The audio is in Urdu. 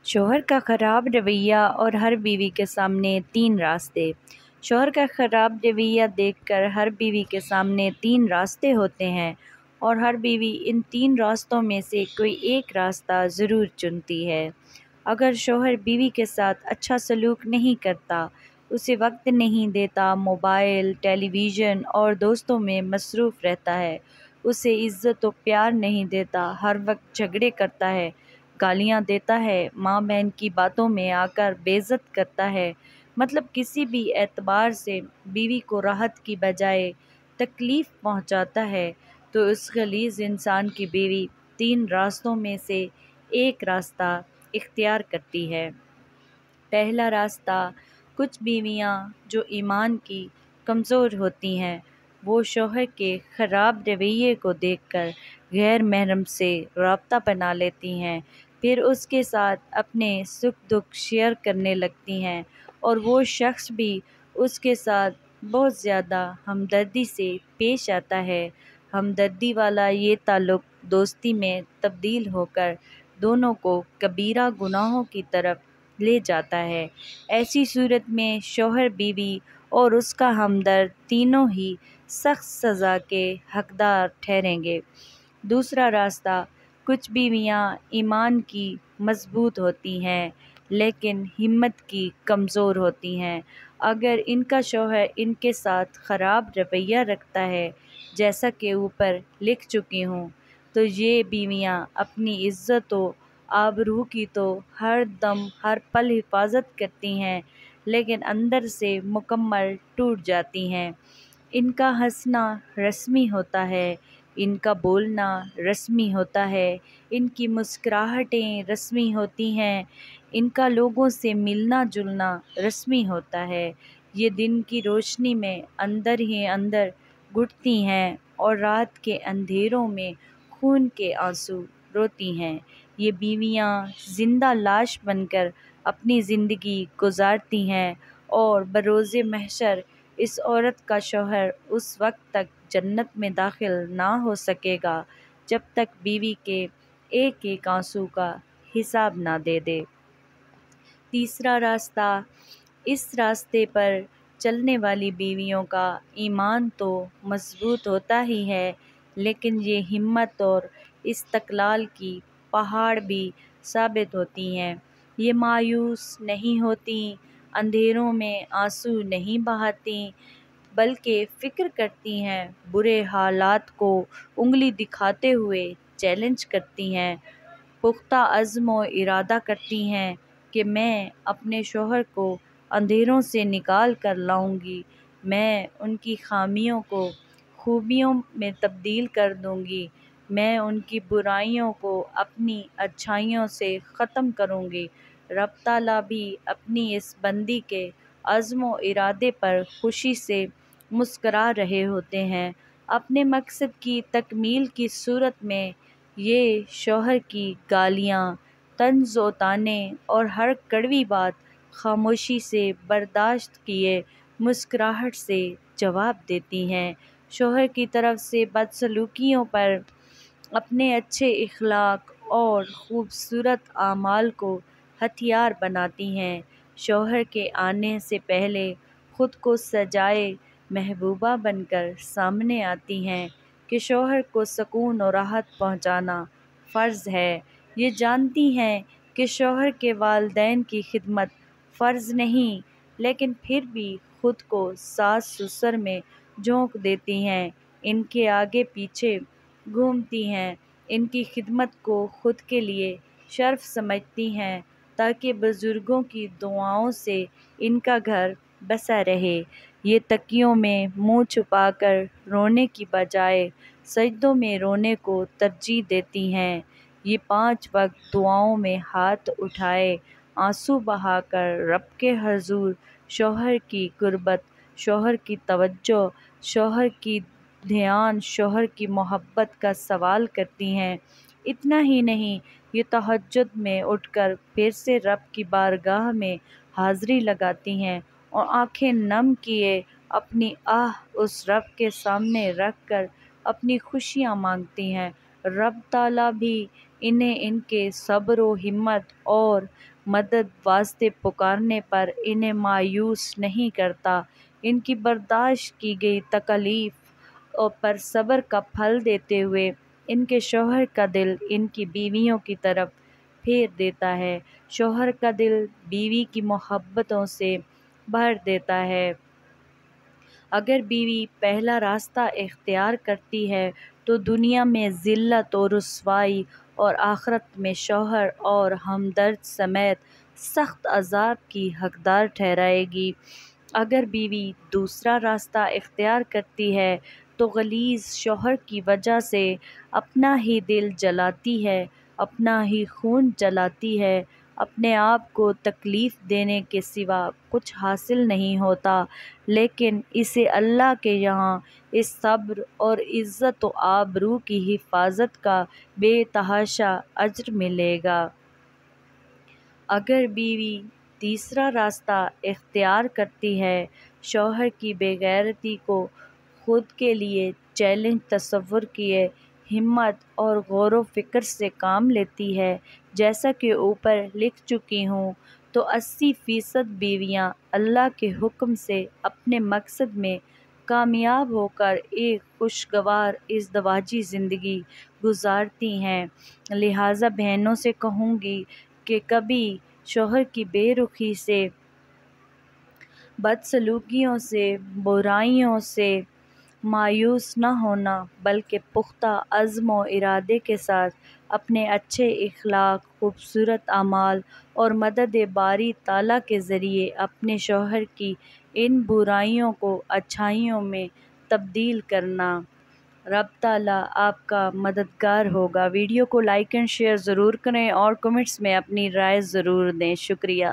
شوہر کا خراب رویہ اور ہر بیوی کے سامنے 3 راستے۔ شوہر کا خراب رویہ دیکھ کر ہر بیوی کے سامنے 3 راستے ہوتے ہیں اور ہر بیوی ان 3 راستوں میں سے کوئی ایک راستہ ضرور چنتی ہے۔ اگر شوہر بیوی کے ساتھ اچھا سلوک نہیں کرتا، اسے وقت نہیں دیتا، موبائل، ٹیلی ویژن اور دوستوں میں مصروف رہتا ہے، اسے عزت و پیار نہیں دیتا، ہر وقت جھگڑے کرتا ہے، گالیاں دیتا ہے، ماں بہن کی باتوں میں آ کر بے عزت کرتا ہے، مطلب کسی بھی اعتبار سے بیوی کو راحت کی بجائے تکلیف پہنچاتا ہے، تو اس غلیظ انسان کی بیوی 3 راستوں میں سے ایک راستہ اختیار کرتی ہے۔ پہلا راستہ، کچھ بیویاں جو ایمان کی کمزور ہوتی ہیں، وہ شوہر کے خراب رویے کو دیکھ کر غیر محرم سے رابطہ بنا لیتی ہیں، پھر اس کے ساتھ اپنے سکھ دکھ شیئر کرنے لگتی ہیں اور وہ شخص بھی اس کے ساتھ بہت زیادہ ہمدردی سے پیش آتا ہے۔ ہمدردی والا یہ تعلق دوستی میں تبدیل ہو کر دونوں کو کبیرہ گناہوں کی طرف لے جاتا ہے۔ ایسی صورت میں شوہر، بیوی اور اس کا ہمدرد تینوں ہی سخت سزا کے حقدار ٹھہریں گے۔ دوسرا راستہ، کچھ بیویاں ایمان کی مضبوط ہوتی ہیں لیکن ہمت کی کمزور ہوتی ہیں۔ اگر ان کا شوہر ان کے ساتھ خراب رویہ رکھتا ہے، جیسا کہ اوپر لکھ چکی ہوں، تو یہ بیویاں اپنی عزت و آبرو کی تو ہر دم ہر پل حفاظت کرتی ہیں لیکن اندر سے مکمل ٹوٹ جاتی ہیں۔ ان کا ہنسنا رسمی ہوتا ہے، ان کا بولنا رسمی ہوتا ہے، ان کی مسکراہٹیں رسمی ہوتی ہیں، ان کا لوگوں سے ملنا جلنا رسمی ہوتا ہے۔ یہ دن کی روشنی میں اندر ہی اندر گھٹتی ہیں اور رات کے اندھیروں میں خون کے آنسو روتی ہیں۔ یہ بیویاں زندہ لاش بن کر اپنی زندگی گزارتی ہیں اور بروز محشر اس عورت کا شوہر اس وقت تک جنت میں داخل نہ ہو سکے گا جب تک بیوی کے ایک ایک آنسو کا حساب نہ دے دے۔ تیسرا راستہ، اس راستے پر چلنے والی بیویوں کا ایمان تو مضبوط ہوتا ہی ہے لیکن یہ ہمت اور استقلال کی پہاڑ بھی ثابت ہوتی ہیں۔ یہ مایوس نہیں ہوتیں، اندھیروں میں آنسو نہیں بہاتیں، بلکہ فکر کرتی ہیں، برے حالات کو انگلی دکھاتے ہوئے چیلنج کرتی ہیں، پختہ عزم و ارادہ کرتی ہیں کہ میں اپنے شوہر کو اندھیروں سے نکال کر لاؤں گی، میں ان کی خامیوں کو خوبیوں میں تبدیل کر دوں گی، میں ان کی برائیوں کو اپنی اچھائیوں سے ختم کروں گی۔ رب تعالیٰ بھی اپنی اس بندی کے عزم و ارادے پر خوشی سے مسکرا رہے ہوتے ہیں۔ اپنے مقصد کی تکمیل کی صورت میں یہ شوہر کی گالیاں، طنز و طعنے اور ہر کڑوی بات خاموشی سے برداشت کیے مسکراہٹ سے جواب دیتی ہیں۔ شوہر کی طرف سے بدسلوکیوں پر اپنے اچھے اخلاق اور خوبصورت اعمال کو ہتھیار بناتی ہیں۔ شوہر کے آنے سے پہلے خود کو سجائے محبوبہ بن کر سامنے آتی ہیں کہ شوہر کو سکون و راحت پہنچانا فرض ہے۔ یہ جانتی ہیں کہ شوہر کے والدین کی خدمت فرض نہیں، لیکن پھر بھی خود کو ساس سسر میں جھونک دیتی ہیں، ان کے آگے پیچھے گھومتی ہیں، ان کی خدمت کو خود کے لیے شرف سمجھتی ہیں تاکہ بزرگوں کی دعاؤں سے ان کا گھر بسا رہے۔ یہ تکیوں میں منہ چھپا کر رونے کی بجائے سجدوں میں رونے کو ترجیح دیتی ہیں۔ یہ 5 وقت دعاؤں میں ہاتھ اٹھائے آنسو بہا کر رب کے حضور شوہر کی قربت، شوہر کی توجہ، شوہر کی دھیان، شوہر کی محبت کا سوال کرتی ہیں۔ اتنا ہی نہیں، یہ تہجد میں اٹھ کر پھر سے رب کی بارگاہ میں حاضری لگاتی ہیں اور آنکھیں نم کیے اپنی آہ اس رب کے سامنے رکھ کر اپنی خوشیاں مانگتی ہیں۔ رب تعالیٰ بھی انہیں ان کے صبر و ہمت اور مدد واسطے پکارنے پر انہیں مایوس نہیں کرتا، ان کی برداشت کی گئی تکالیف پر صبر کا پھل دیتے ہوئے ان کے شوہر کا دل ان کی بیویوں کی طرف پھیر دیتا ہے، شوہر کا دل بیوی کی محبتوں سے بھر دیتا ہے۔ اگر بیوی پہلا راستہ اختیار کرتی ہے تو دنیا میں ذلت و رسوائی اور آخرت میں شوہر اور ہمدرد سمیت سخت عذاب کی حقدار ٹھہرائے گی۔ اگر بیوی دوسرا راستہ اختیار کرتی ہے تو غلیظ شوہر کی وجہ سے اپنا ہی دل جلاتی ہے، اپنا ہی خون جلاتی ہے، اپنے آپ کو تکلیف دینے کے سوا کچھ حاصل نہیں ہوتا، لیکن اسے اللہ کے یہاں اس صبر اور عزت و آبرو کی حفاظت کا بے تحاشا اجر ملے گا۔ اگر بیوی تیسرا راستہ اختیار کرتی ہے، شوہر کی بے غیرتی کو خود کے لیے چیلنج تصور کیے ہمت اور غور و فکر سے کام لیتی ہے، جیسا کہ اوپر لکھ چکی ہوں، تو 80% بیویاں اللہ کے حکم سے اپنے مقصد میں کامیاب ہو کر ایک خوشگوار ازدواجی زندگی گزارتی ہیں۔ لہٰذا بہنوں سے کہوں گی کہ کبھی شوہر کی بے رخی سے، بدسلوکیوں سے، برائیوں سے مایوس نہ ہونا، بلکہ پختہ عزم و ارادے کے ساتھ اپنے اچھے اخلاق، خوبصورت اعمال اور مدد باری تعالیٰ کے ذریعے اپنے شوہر کی ان برائیوں کو اچھائیوں میں تبدیل کرنا۔ رب تعالیٰ آپ کا مددگار ہوگا۔ ویڈیو کو لائک اینڈ شیئر ضرور کریں اور کمنٹس میں اپنی رائے ضرور دیں۔ شکریہ۔